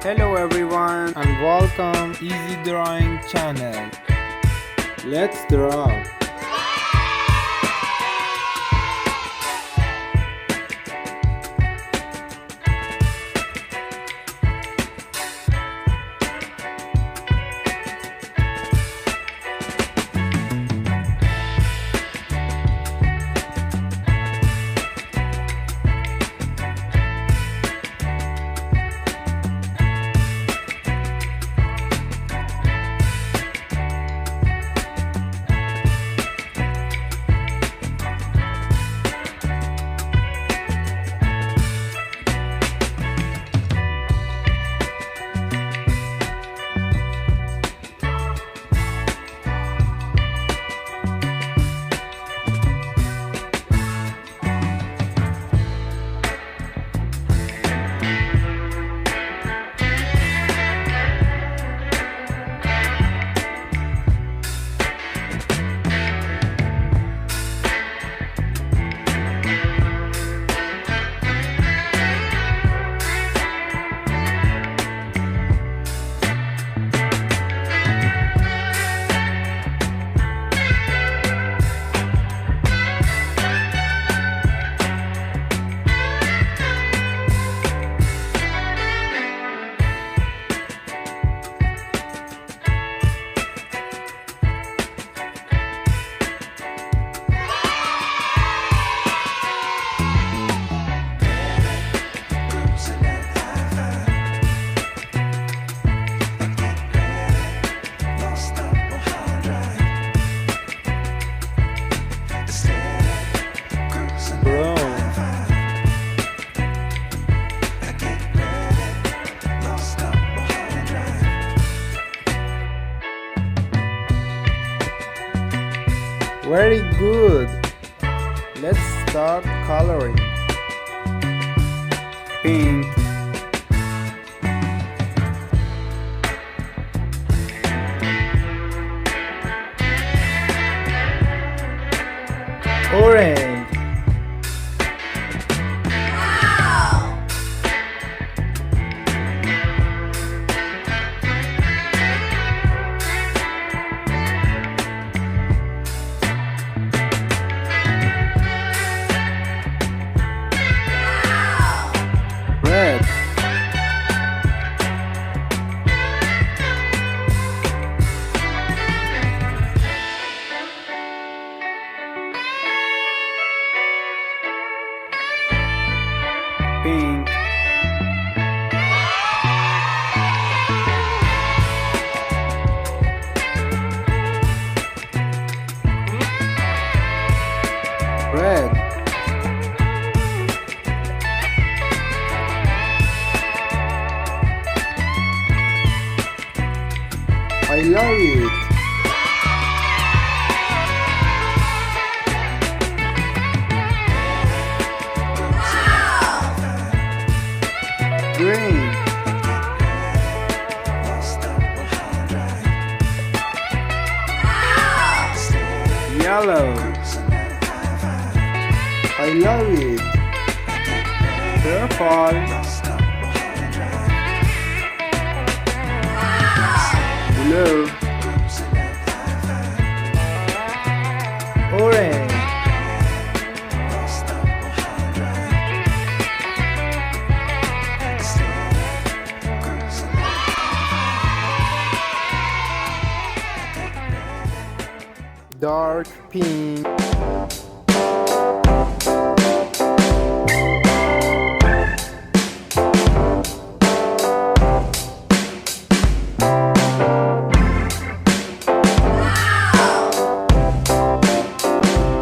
Hello everyone and welcome Easy Drawing channel. Let's draw. Very good. Let's start coloring. Pink, orange, red, pink, red, I love it. Green, yellow, I love it. Purple, blue, orange, dark pink,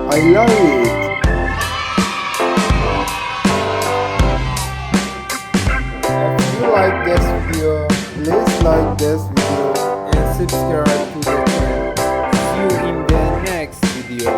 I love it. If you like this video, please like this video and subscribe to the channel. See you in the next video.